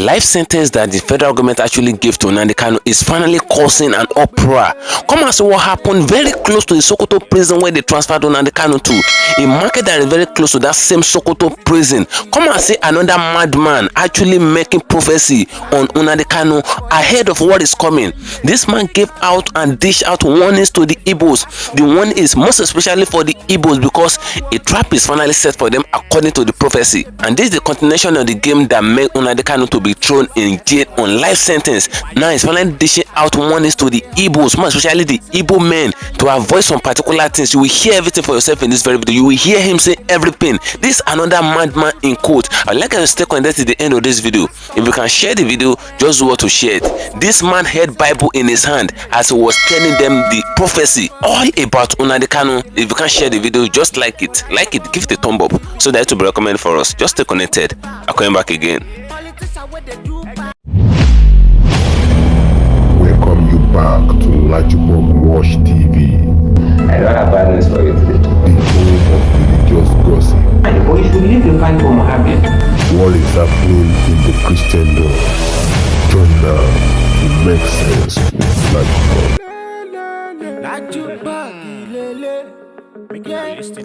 life sentence that the federal government actually gave to Nnamdi Kanu is finally causing an uproar. Come and see what happened very close to the Sokoto prison where they transferred Nnamdi Kanu to. A market that is very close to that same Sokoto prison. Come and see another madman actually making prophecy on Nnamdi Kanu ahead of what is coming. This man gave out and dished out warnings to the Igbos. The one is most especially for the Igbos because a trap is finally set for them according to the prophecy. And this is the continuation of the game that made Nnamdi Kanu to be thrown in jail on life sentence. Now he's finally dishing out warnings to the Igbos, more especially the Igbo men, to avoid some particular things. You will hear everything for yourself in this very video. You will hear him say everything. This is another madman in quote. I'd like you to stay connected to the end of this video. If you can share the video, just do what to share it. This man had Bible in his hand as he was telling them the prophecy all about Nnamdi Kanu. If you can share the video, just like it, give it a thumb up so that it will be recommended for us. Just stay connected. I'm coming back again. Welcome you back to LAJUPOG Watch TV. I don't have bad news for you today. The home of religious gossip. But you should leave the fight for Mohammed. What is happening in the Christendom? Join now to make sense with LAJUPOG.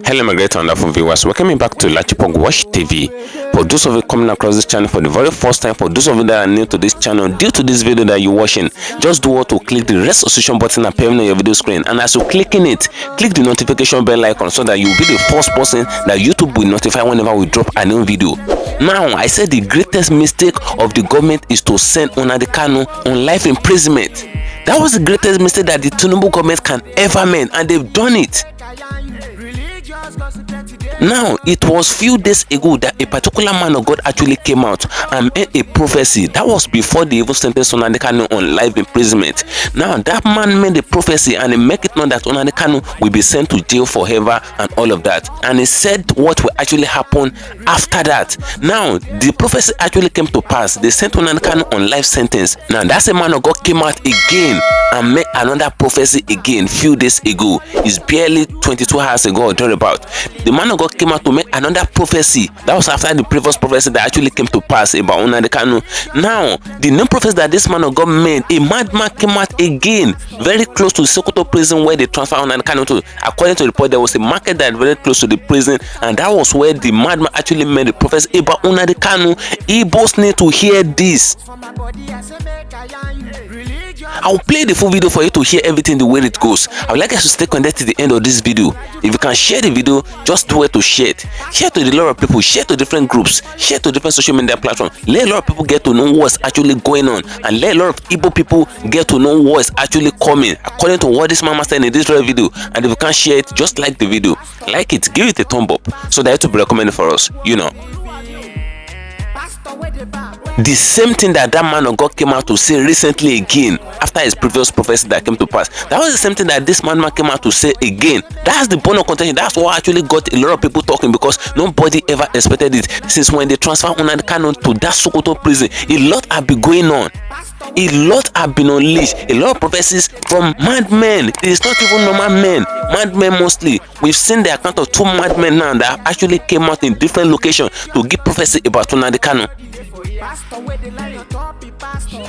Hello my great wonderful viewers, welcome back to LAJUPOG Watch TV. For those of you coming across this channel for the very first time, for those of you that are new to this channel, due to this video that you're watching, just do what to click the red subscription button appearing on your video screen, and as you're clicking it, click the notification bell icon so that you'll be the first person that YouTube will notify whenever we drop a new video. Now, I said the greatest mistake of the government is to send Nnamdi Kanu on life imprisonment. That was the greatest mistake that the Tinubu government can ever make, and they've done it. Now, it was few days ago that a particular man of God actually came out and made a prophecy. That was before they even sentenced Nnamdi Kanu on life imprisonment. Now, that man made a prophecy and he made it known that Nnamdi Kanu will be sent to jail forever and all of that. And he said what will actually happen after that. Now, the prophecy actually came to pass. They sent Nnamdi Kanu on life sentence. Now, that same man of God came out again and made another prophecy again few days ago. It's barely 22 hours ago or thereabout. The man of God came out to make another prophecy. That was after the previous prophecy that actually came to pass about Nnamdi Kanu. Now, the new prophecy that this man of God made, a madman came out again, very close to the Sokoto prison where they transferred Nnamdi Kanu to. According to the report, there was a market that very close to the prison, and that was where the madman actually made the prophecy about Nnamdi Kanu. Igbos need to hear this. I'll play the full video for you to hear everything the way it goes. I would like us to stay connected to the end of this video. If you can share the video, just do it to share it. Share to a lot of people, share to different groups, share to different social media platforms. Let a lot of people get to know what's actually going on, and let a lot of Igbo people get to know what is actually coming according to what this mama said in this video. And if you can't share it, just like the video, like it, give it a thumb up so that it will be recommended for us, you know. The same thing that man of God came out to say recently again after his previous prophecy that came to pass. That was the same thing that this madman came out to say again. That's the bone of contention. That's what actually got a lot of people talking, because nobody ever expected it. Since when they transferred Nnamdi Kanu to that Sokoto prison, a lot have been going on. A lot have been unleashed. A lot of prophecies from madmen. It is not even normal men. Madmen mostly. We've seen the account of 2 madmen now that actually came out in different locations to give prophecy about Nnamdi Kanu.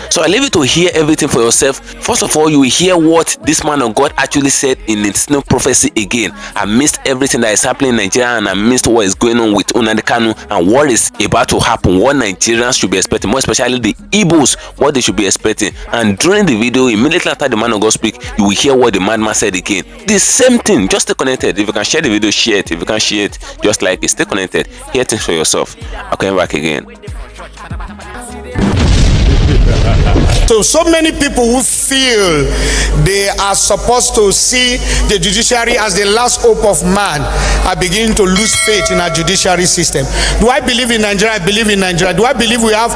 So I leave you to hear everything for yourself. First of all, you will hear what this man of God actually said in his new prophecy again. I missed everything that is happening in Nigeria, and I missed what is going on with Nnamdi Kanu and what is about to happen, what Nigerians should be expecting, more especially the Igbos, what they should be expecting. And during the video, immediately after the man of God speak, you will hear what the madman said again. The same thing. Just stay connected. If you can share the video, share it. If you can share it, just like it. Stay connected. Hear things for yourself. I'm coming back again. So many people who feel they are supposed to see the judiciary as the last hope of man are beginning to lose faith in our judiciary system. Do I believe in Nigeria? I believe in Nigeria. Do I believe we have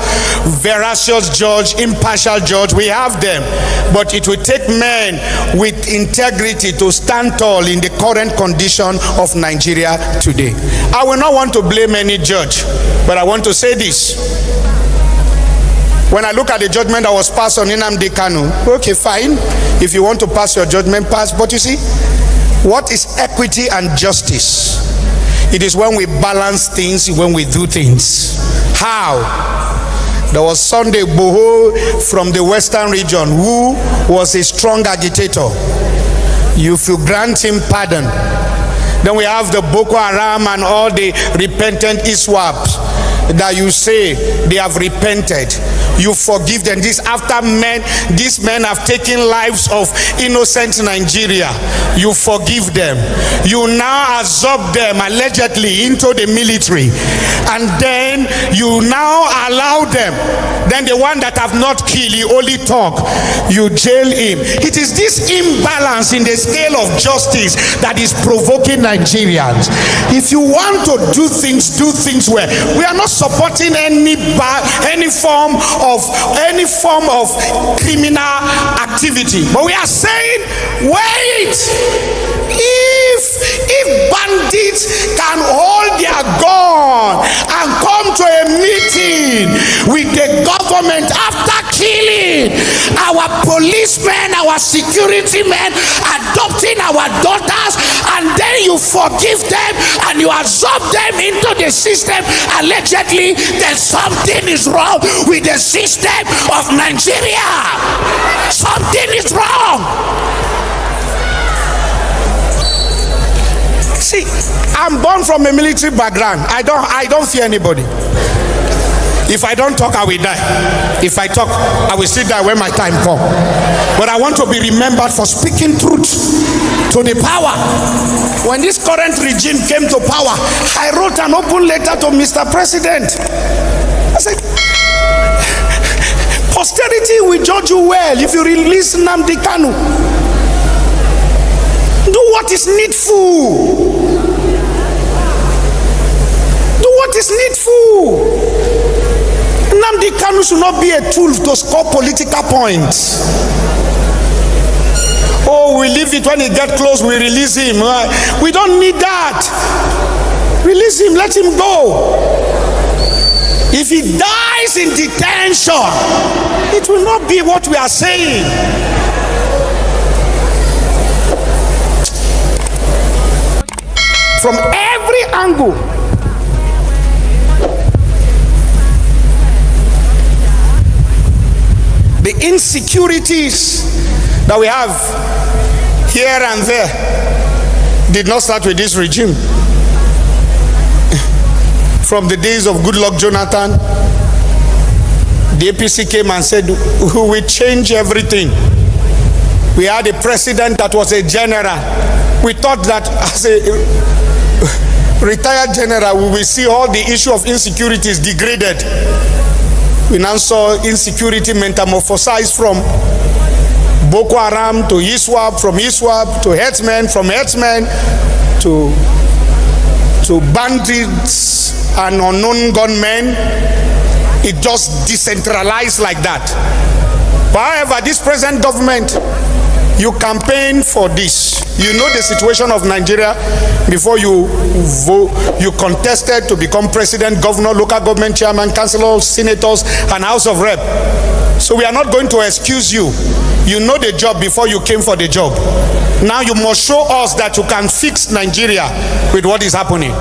veracious judge, impartial judge? We have them. But it will take men with integrity to stand tall in the current condition of Nigeria today. I will not want to blame any judge, but I want to say this. When I look at the judgment that was passed on Nnamdi Kanu, okay, fine. If you want to pass your judgment, pass. But you see, what is equity and justice? It is when we balance things, when we do things. How? There was Sunday Boho from the western region who was a strong agitator. If you grant him pardon. Then we have the Boko Haram and all the repentant ISWAPs that you say they have repented. You forgive them. This after these men have taken lives of innocent Nigeria. You forgive them. You now absorb them allegedly into the military. And then you now allow them. Then the one that have not killed, you only talk. You jail him. It is this imbalance in the scale of justice that is provoking Nigerians. If you want to do things well. We are not supporting any form of criminal activity, but we are saying, wait, if bandits can hold their gun and come to a meeting with the government after killing our policemen, our security men, adopting our daughters, and then you forgive them and you absorb them into the system, allegedly, then something is wrong with the system of Nigeria. Something is wrong. See, I'm born from a military background. I don't fear anybody. If I don't talk, I will die. If I talk, I will still die when my time comes. But I want to be remembered for speaking truth to the power. When this current regime came to power, I wrote an open letter to Mr. President. I said, posterity will judge you well if you release Nnamdi Kanu. Do what is needful. Do what is needful. Nnamdi Kanu should not be a tool to score political points. Oh, we leave it when he gets close, we release him. We don't need that. Release him, let him go. If he dies in detention, it will not be what we are saying. From every angle, the insecurities that we have here and there did not start with this regime. From the days of Goodluck Jonathan, the APC came and said, we will change everything. We had a president that was a general. We thought that as a retired general, we will see all the issue of insecurities degraded. We now saw insecurity metamorphosized from Boko Haram to ISWAP, from ISWAP to herdsmen, from herdsmen to bandits and unknown gunmen. It just decentralized like that. But however, this present government, you campaign for this. You know the situation of Nigeria before you vote. You contested to become president, governor, local government chairman, councillors, senators, and House of Rep. So we are not going to excuse you. You know the job before you came for the job. Now you must show us that you can fix Nigeria with what is happening.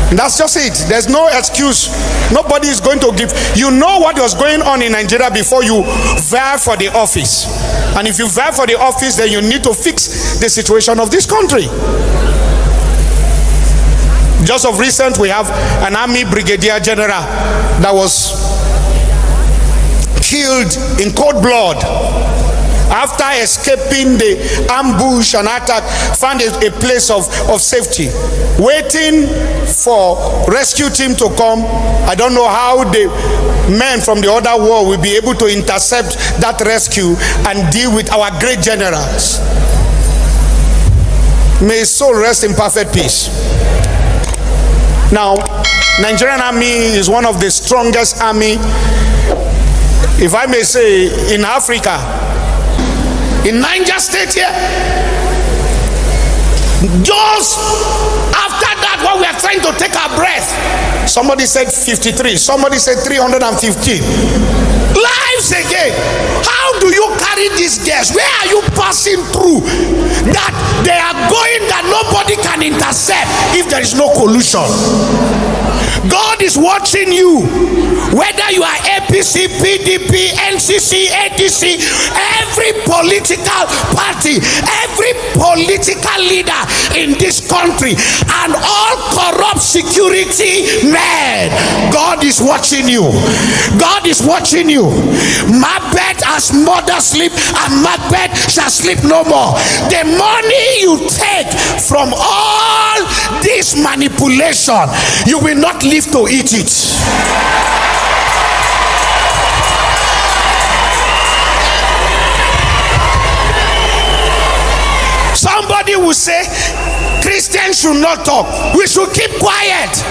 That's just it. There's no excuse. Nobody is going to give. You know what was going on in Nigeria before you vie for the office. And if you vie for the office, then you need to fix the situation of this country. Just of recent, we have an army brigadier general that was killed in cold blood after escaping the ambush and attack, found a place of safety, waiting for rescue team to come. I don't know how the men from the other world will be able to intercept that rescue and deal with our great generals. May his soul rest in perfect peace. Now, Nigerian army is one of the strongest army, if I may say, in Africa. In Niger State here, just after that, when we are trying to take our breath, somebody said 53, somebody said 315 lives again. How do you carry these guests? Where are you passing through that they are going that nobody can intercept if there is no collusion? God is watching you. Whether you are APC, PDP, NCC, ADC, every political party, every political leader in this country, and all corrupt security men, God is watching you. God is watching you. My bed as mother sleep, and my bed shall sleep no more. The money you take from all this manipulation, you will not live to eat it. Somebody will say Christians should not talk. We should keep quiet.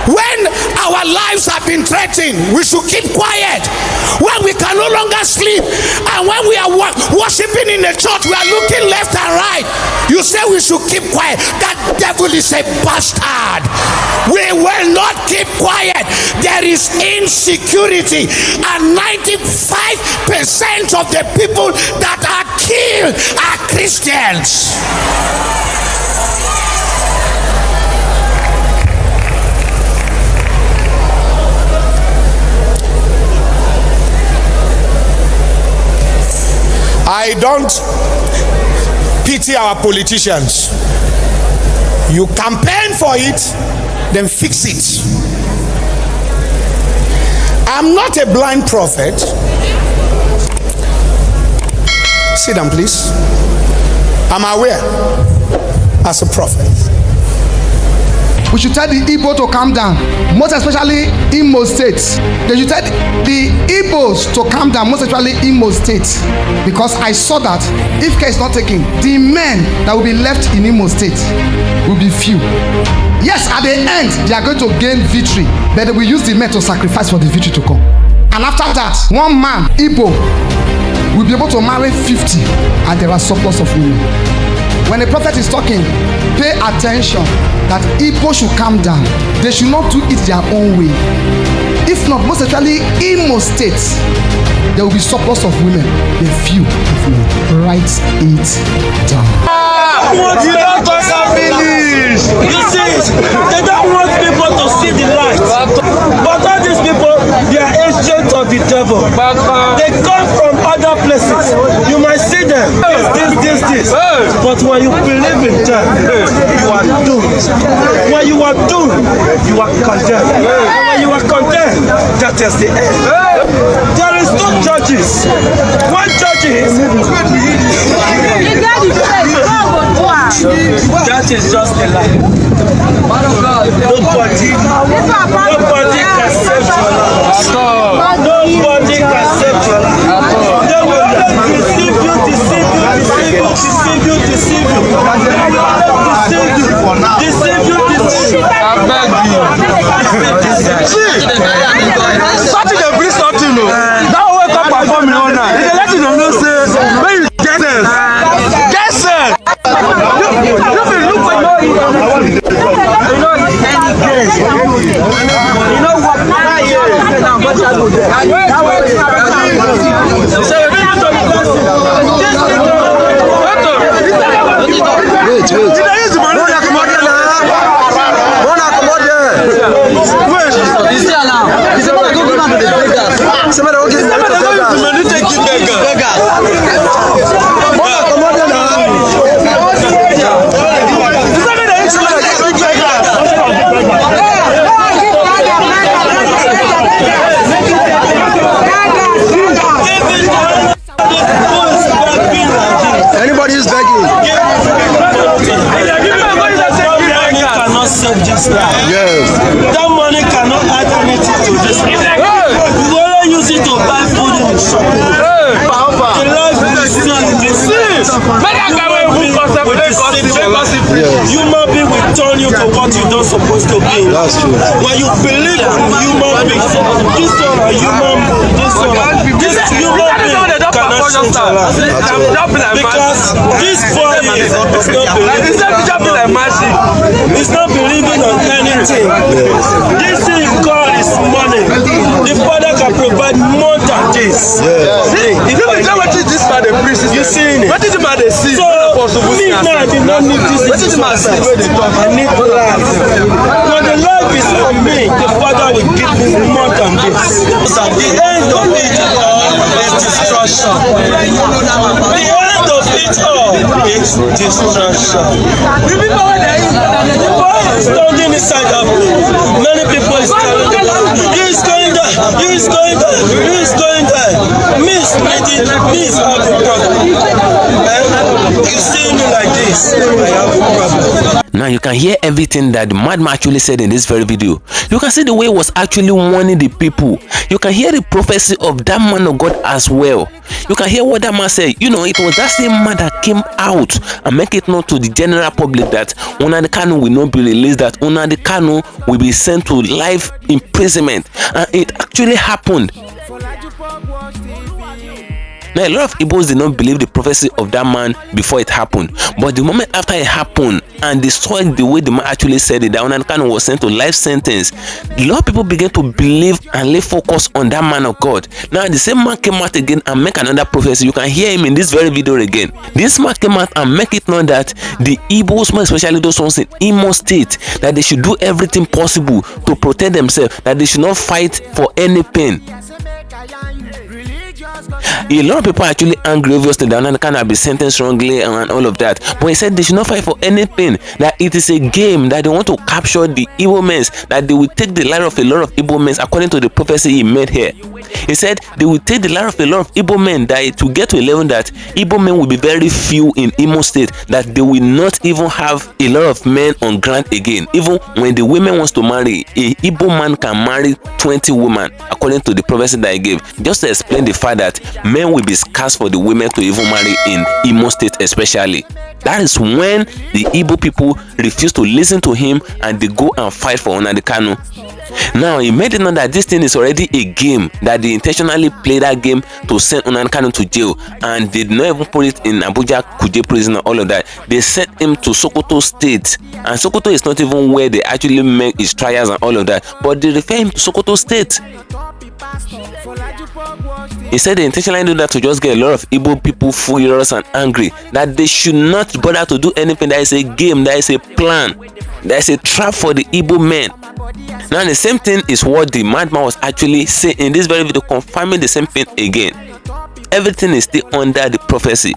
When our lives have been threatened, we should keep quiet. When we can no longer sleep, and when we are worshiping in the church, we are looking left and right, you say we should keep quiet. That devil is a bastard. We will not keep quiet. There is insecurity, and 95% of the people that are killed are Christians. I don't pity our politicians. You campaign for it, then fix it. I'm not a blind prophet. Sit down, please. I'm aware as a prophet. We should tell the Igbo to calm down, most especially Imo State. They should tell the Igbos to calm down, most especially Imo State. Because I saw that if care is not taken, the men that will be left in Imo State will be few. Yes, at the end, they are going to gain victory, but they will use the men to sacrifice for the victory to come. And after that, one man, Igbo, will be able to marry 50, and there are surplus of women. When a prophet is talking, pay attention that Igbo should calm down. They should not do it their own way. If not, most especially Imo State, there will be surplus of women, a few of men. Write it down. You don't talk and finish. You see, they don't want people to see the light. But all these people, they are agents of the devil. They come from other places. You might see them. This. But when you believe in them, you are doomed. When you are doomed, you are condemned. And when you are condemned, that is the end. There is no judges. One judge is. That is just a lie. Nobody can save your life. Nobody can save your life. They will deceive you. I beg you. Something they bring something, no. Now wake up and perform all night. They let you know say when you get it. Guess it. Look for you know what? Yes. That money cannot add anything to this. You only use it to buy food in the shop. The life is deceived. Human being will turn you to what you're not supposed to be. That's true. When you believe in human beings, this one are human being, this human being cannot change your life. Because this boy is not believing. He's not believing on anything. This thing God is money. The Father can provide more than this. You know what this man the priest is? You see it? What did the man see? So me now I did not need this. What did the man say? I need life. When the life is on me, the Father will give you more than this. At the end of it all is destruction. The end of it all is destruction. The boy is standing inside that place. Many people is telling him, he's going there, he's going there, he's going there. Miss Lady, Miss have a problem. You see me like this, I have a problem. Now you can hear everything that the madman actually said in this very video. You can see the way he was actually warning the people. You can hear the prophecy of that man of God as well. You can hear what that man said. You know, it was that same man that came out and make it known to the general public that Nnamdi Kanu will not be released, that Nnamdi Kanu will be sent to life imprisonment. And it actually happened. Now, a lot of Igbos did not believe the prophecy of that man before it happened. But the moment after it happened and they saw the way the man actually said it, that Nnamdi Kanu was sent to life sentence, a lot of people began to believe and lay focus on that man of God. Now, the same man came out again and make another prophecy. You can hear him in this very video again. This man came out and make it known that the Igbos, especially those ones in Imo State, that they should do everything possible to protect themselves, that they should not fight for any pain. A lot of people are actually angry, obviously, that Nnamdi Kanu have been sentenced wrongly and all of that. But he said they should not fight for anything, that it is a game, that they want to capture the Igbo men, that they will take the life of a lot of Igbo men, according to the prophecy he made here. He said they will take the life of a lot of Igbo men, that to get to a level that Igbo men will be very few in Imo State, that they will not even have a lot of men on ground again. Even when the women wants to marry, a Igbo man can marry 20 women, according to the prophecy that he gave. Just to explain the fact that men will be scarce for the women to even marry in Imo State especially. That is when the Igbo people refuse to listen to him and they go and fight for Nnamdi Kanu. Now, he made it known that this thing is already a game, that they intentionally play that game to send Nnamdi Kanu to jail, and they did not even put it in Abuja Kuje prison or all of that. They sent him to Sokoto State, and Sokoto is not even where they actually make his trials and all of that, but they refer him to Sokoto State. He said they intentionally do that to just get a lot of Igbo people furious and angry, that they should not bother to do anything. That is a game, that is a plan, that is a trap for the Igbo men. Now, the same thing is what the madman was actually saying in this very video, confirming the same thing again. Everything is still under the prophecy.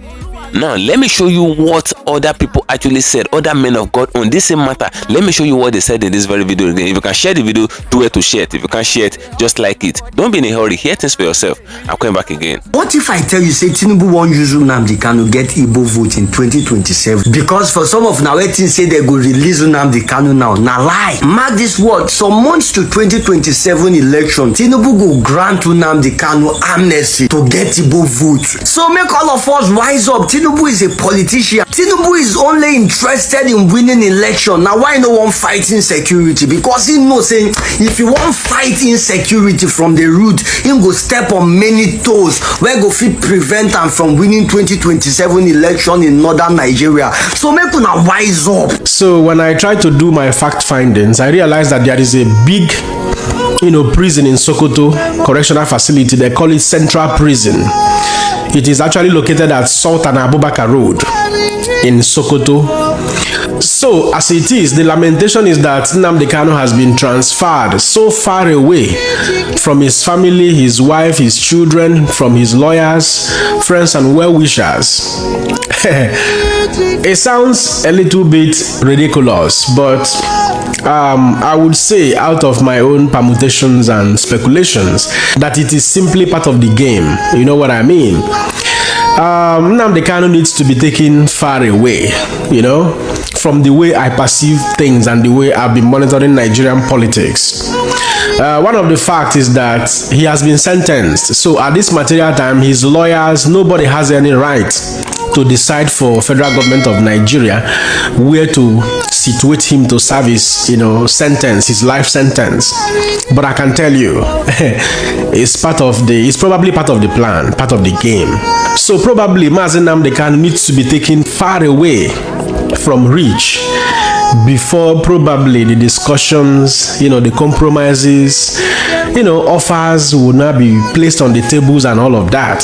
Now, let me show you what other people actually said, other men of God on this same matter. Let me show you what they said in this very video again. If you can share the video, do it to share it. If you can't share it, just like it. Don't be in a hurry. Hear things for yourself. I'm coming back again. What if I tell you, say, Tinubu won't use Nnamdi Kanu get Igbo vote in 2027? Because for some of now, things say they go release Nnamdi Kanu now. Now lie. Mark this word. Some months to 2027 election, Tinubu go grant Nnamdi Kanu amnesty to get Igbo vote. So make all of us wise up. Tinubu is a politician. Tinubu is only interested in winning election. Now why no one fight insecurity? Because he knows saying if you want fight insecurity from the root, he go step on many toes where go fit prevent him from winning 2027 election in northern Nigeria. So make una wise up. So when I try to do my fact findings, I realized that there is a big prison in Sokoto, correctional facility. They call it Central Prison. It is actually located at Sultan Abubakar Road in Sokoto. So as it is, the lamentation is that Nnamdi Kanu has been transferred so far away from his family, his wife, his children, from his lawyers, friends and well-wishers. It sounds a little bit ridiculous, but I would say, out of my own permutations and speculations, that it is simply part of the game. You know what I mean? Nnamdi Kanu needs to be taken far away, from the way I perceive things and the way I've been monitoring Nigerian politics. One of the facts is that he has been sentenced. So at this material time, his lawyers, nobody has any right to decide for federal government of Nigeria where to situate him to serve his, sentence, his life sentence. But I can tell you, it's probably part of the plan, part of the game. So probably Mazi Nnamdi Kanu needs to be taken far away from reach before probably the discussions, the compromises, offers will now be placed on the tables and all of that.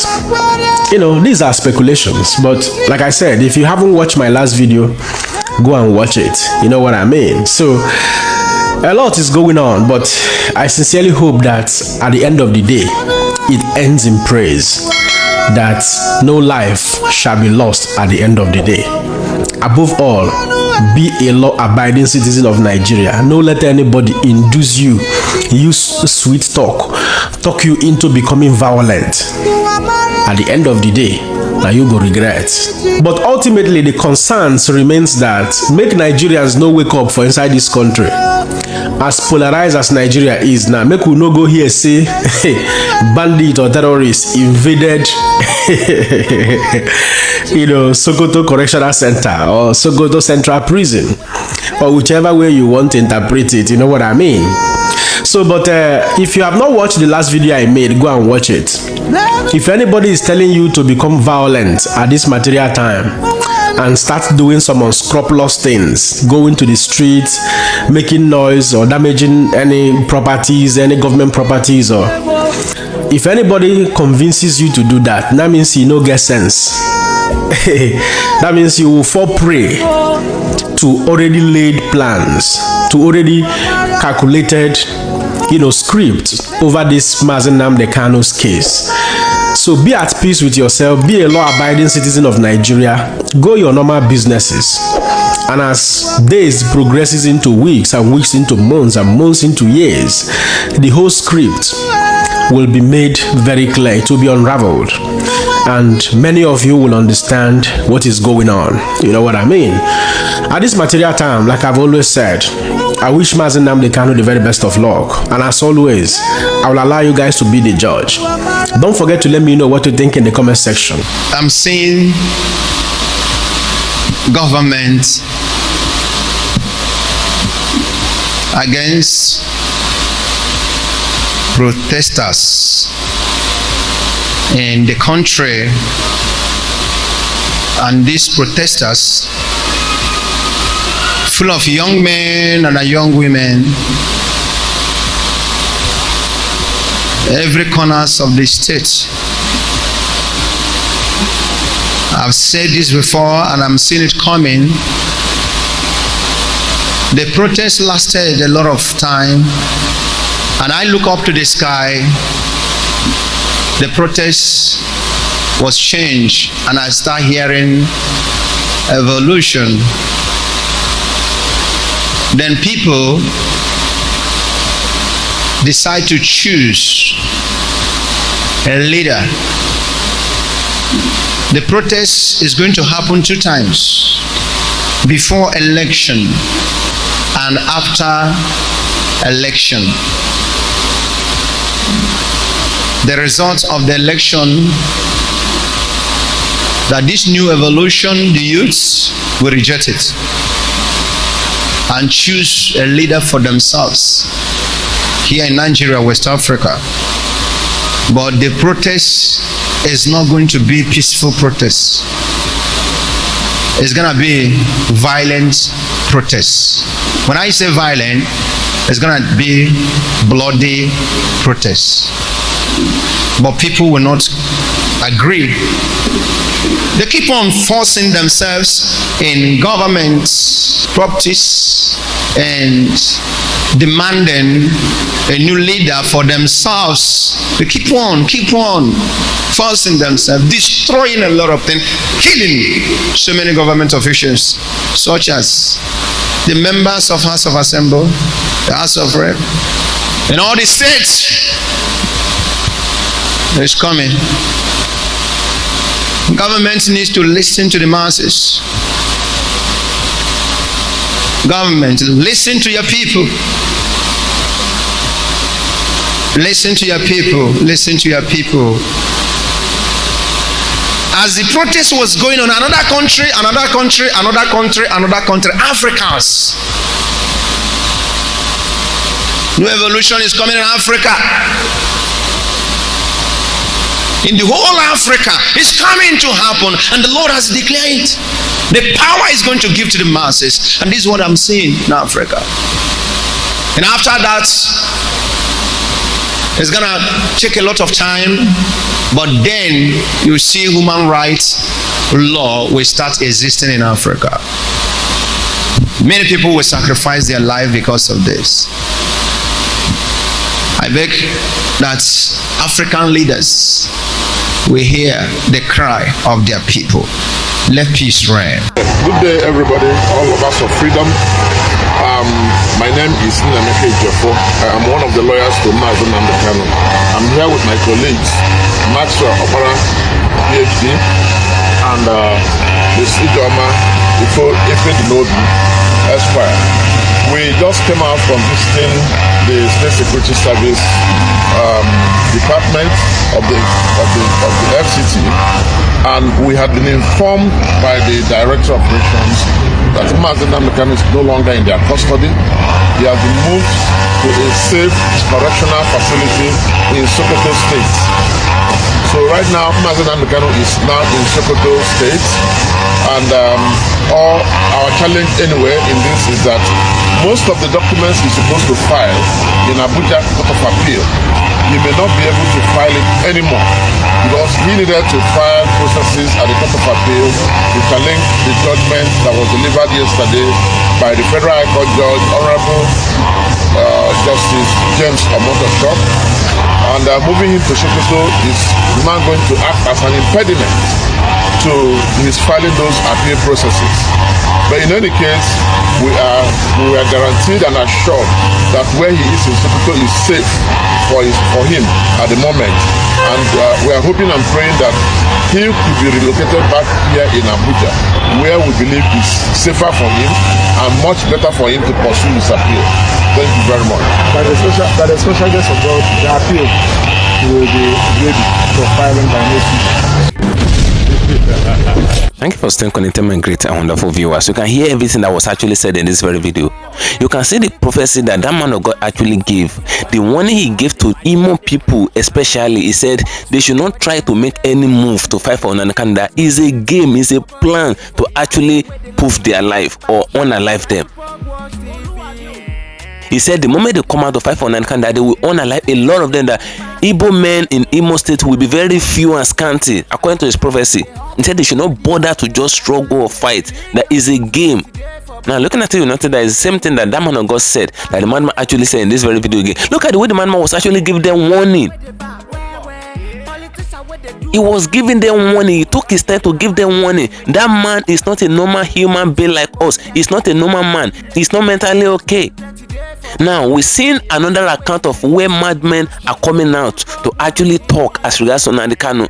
These are speculations, but like I said, if you haven't watched my last video, go and watch it. You know what I mean? So A lot is going on, but I sincerely hope that at the end of the day, it ends in praise, that no life shall be lost at the end of the day. Above all, be a law-abiding citizen of Nigeria. No let anybody induce you, use sweet talk you into becoming violent. At the end of the day, now you go regret. But ultimately, the concerns remains that make Nigerians no wake up for inside this country. As polarized as Nigeria is now, make we no go here say bandit or terrorists invaded Sokoto Correctional Center or Sokoto Central Prison, or whichever way you want to interpret it, you know what I mean. So, but if you have not watched the last video I made, go and watch it. If anybody is telling you to become violent at this material time and start doing some unscrupulous things, going to the streets, making noise or damaging any properties, any government properties, or if anybody convinces you to do that, that means you no get sense. That means you will fall prey to already laid plans, to already calculated, script over this Nnamdi Kanu's case. So be at peace with yourself, be a law-abiding citizen of Nigeria, go your normal businesses. And as days progresses into weeks and weeks into months and months into years, the whole script will be made very clear, it will be unraveled. And many of you will understand what is going on. You know what I mean? At this material time, like I've always said, I wish Nnamdi Kanu the very best of luck. And as always, I will allow you guys to be the judge. Don't forget to let me know what you think in the comment section. I'm seeing government against protesters in the country, and these protesters full of young men and young women, every corners of the state. I've said this before and I'm seeing it coming. The protest lasted a lot of time, and I look up to the sky. The protest was changed, and I start hearing evolution. Then people decide to choose a leader. The protest is going to happen 2 times: before election and after election. The result of the election, that this new evolution, the youths will reject it and choose a leader for themselves here in Nigeria, West Africa. But the protest is not going to be peaceful protest. It's gonna be violent protest. When I say violent, it's gonna be bloody protest. But people will not agree. They keep on forcing themselves in government properties and demanding a new leader for themselves. They keep on forcing themselves, destroying a lot of things, killing so many government officials, such as the members of House of Assembly, the House of Rep, and all the states. It's coming. Government needs to listen to the masses. Government, listen to your people. Listen to your people. Listen to your people. As the protest was going on, another country, Africans. New evolution is coming in Africa. In the whole Africa, it's coming to happen, and the Lord has declared it. The power is going to give to the masses, and this is what I'm seeing in Africa. And after that, it's gonna take a lot of time, but then you see human rights law will start existing in Africa. Many people will sacrifice their life because of this. I beg that African leaders will hear the cry of their people. Let peace reign. Good day, everybody, all of us of freedom. My name is Nnamdi Kanu. I'm one of the lawyers to Nnamdi Kanu. I'm here with my colleagues, Maxwell Opara, PhD, and Ms. Ijoma Ifedinobi, Esquire. We just came out from visiting the State Security Service department of the FCT, and we had been informed by the Director of Operations that Nnamdi Kanu is no longer in their custody. He has been moved to a safe correctional facility in Sokoto State. So right now, Nnamdi Kanu is now in Sokoto State, and all our challenge anyway in this is that most of the documents he's supposed to file in Abuja Court of Appeal, he may not be able to file it anymore because he needed to file processes at the Court of Appeal to challenge the judgment that was delivered yesterday by the Federal High Court Judge, Honorable Justice James Omotoshop, and moving him to Sokoto is now going to act as an impediment to his filing those appeal processes. But in any case, we are guaranteed and assured that where he is in Sokoto is safe for him at the moment, and we are hoping and praying that he could be relocated back here in Abuja, where we believe is safer for him and much better for him to pursue his appeal. Thank you very much. By the special grace of God, the appeal will be ready for filing by next week. Thank you for staying connected, my great and wonderful viewers. You can hear everything that was actually said in this very video. You can see the prophecy that man of God actually gave. The warning he gave to Imo people especially, he said they should not try to make any move to fight for Nnamdi Kanu. That is a game, is a plan to actually poof their life or unalive them. He said the moment they come out to fight for Nnamdi Kanu, that they will unalive a lot of them, that Igbo men in Imo State will be very few and scanty, according to his prophecy. He said they should not bother to just struggle or fight. That is a game. Now, looking at it, you notice that is the same thing that man of God said, that the madman actually said in this very video again. Look at the way the madman was actually giving them warning. He was giving them warning. He took his time to give them warning. That man is not a normal human being like us. He's not a normal man. He's not mentally okay. Now, we've seen another account of where madmen are coming out to actually talk as regards to Nnamdi Kanu.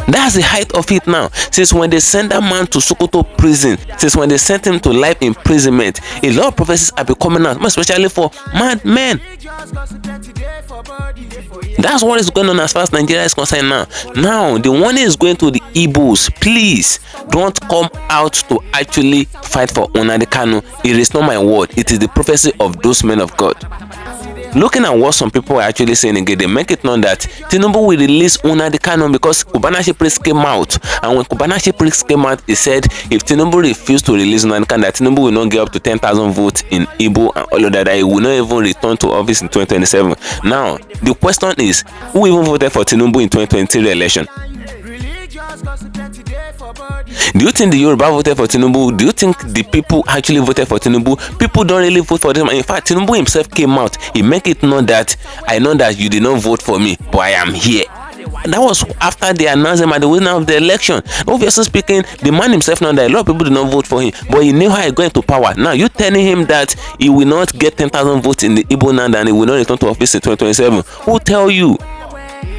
That's the height of it now. Since when they sent that man to Sokoto prison, since when they sent him to life imprisonment, a lot of prophecies are coming out, especially for madmen. That's what is going on as far as Nigeria is concerned now. Now, the warning is going to the Igbos. Please don't come out to actually fight for Nnamdi Kanu. It is not my word. It is the prophecy of those men of God. Looking at what some people are actually saying again, they make it known that Tinubu will release Nnamdi Kanu because Kubanashi priest came out. And when Kubanashi priest came out, he said if Tinubu refused to release Nnamdi Kanu, that Tinubu will not get up to 10,000 votes in Igbo and all of that he will not even return to office in 2027. Now, the question is, who even voted for Tinubu in 2023 election? Do you think the Yoruba voted for Tinubu? Do you think the people actually voted for Tinubu? People don't really vote for them. In fact, Tinubu himself came out. He make it known that I know that you did not vote for me, but I am here. And that was after they announced him as the winner of the election. Obviously speaking, the man himself knows that a lot of people did not vote for him, but he knew how he got into power. Now you telling him that he will not get 10,000 votes in the Igbo land and he will not return to office in 2027. Who tell you?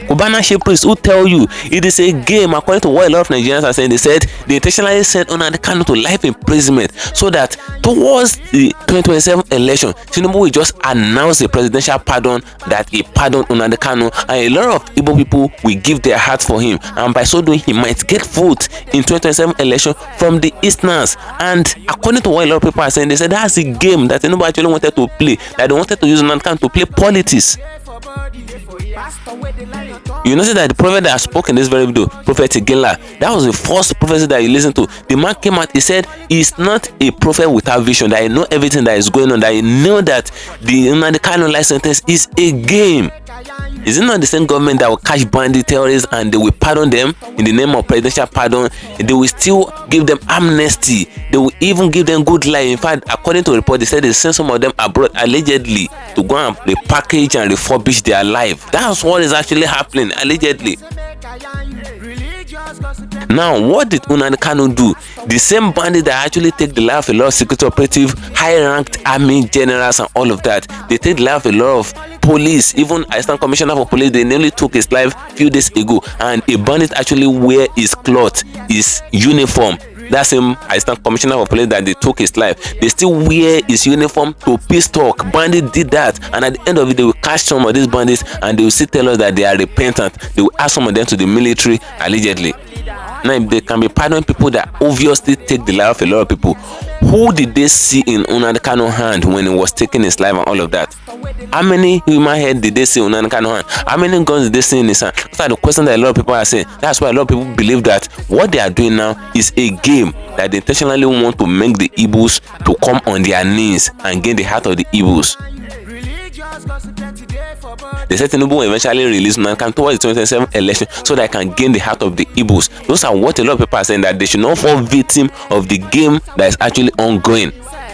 Kubanashi priest, who tell you? It is a game, according to what a lot of Nigerians are saying. They said they intentionally sent Nnamdi Kanu to life imprisonment so that towards the 2027 election, Tinubu will just announce a presidential pardon, that he pardoned Nnamdi Kanu, and a lot of Igbo people will give their hearts for him, and by so doing he might get votes in 2027 election from the Easterners. And according to what a lot of people are saying, they said that's a game that Tinubu actually wanted to play, that they wanted to use Nnamdi Kanu to play politics. You notice that the prophet that spoke in this very video, Prophet Igela, that was the first prophecy that you listened to. The man came out, he said he's not a prophet without vision, that he know everything that is going on, that he know that the Nnamdi Kanu life sentence is a game. Is it not the same government that will catch bandit terrorists and they will pardon them in the name of presidential pardon? They will still give them amnesty. They will even give them good life. In fact, according to a report, they said they sent some of them abroad allegedly to go and repackage and refurbish their life. That's what is actually happening, allegedly. Now, what did Nnamdi Kanu do? The same bandit that actually take the life of a lot of security operative, high-ranked army generals and all of that. They take the life of a lot of police. Even Assistant Commissioner for Police, they nearly took his life a few days ago. And a bandit actually wear his cloth, his uniform. That same Assistant Commissioner for Police that they took his life, they still wear his uniform to peace talk. Bandit did that, and at the end of it, they will catch some of these bandits and they will still tell us that they are repentant. They will ask some of them to the military, allegedly. Now, if they can be pardoning people that obviously take the life of a lot of people, who did they see in Nnamdi Kanu's hand when he was taking his life and all of that? How many human head did they see in Nnamdi Kanu's hand? How many guns did they see in his hand? That's the question that a lot of people are saying. That's why a lot of people believe that what they are doing now is a game that they intentionally want to make the Igbos to come on their knees and gain the heart of the Igbos. They said Tinubu will eventually release Nnamdi Kanu towards the 2027 election so that I can gain the heart of the Igbos. Those are what a lot of people are saying, that they should not fall victim of the game that is actually ongoing.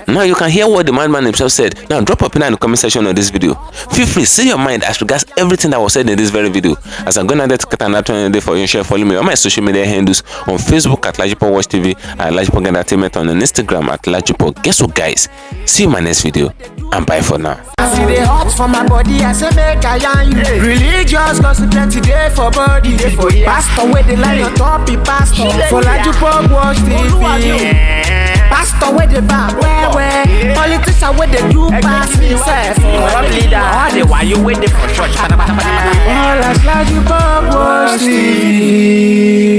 Now you can hear what the madman himself said. Now drop a opinion in the comment section of this video. Feel free, say your mind as regards everything that was said in this very video. As I'm going to get another day for you, share, follow me on my social media handles on Facebook at LAJUPOG Watch TV, at LAJUPOG Entertainment, on Instagram at LAJUPOG. Guess what, guys? See you in my next video, and bye for now. I see the hot for my body, I say make I yarn you. Religious gossip plenty day for body, day for you. Pastor with the line on top, he pastor for LAJUPOG Watch TV. Pastor with the back, where politician with the do pass himself. Corrupt leader, why you with the for church? All as LAJUPOG Watch TV.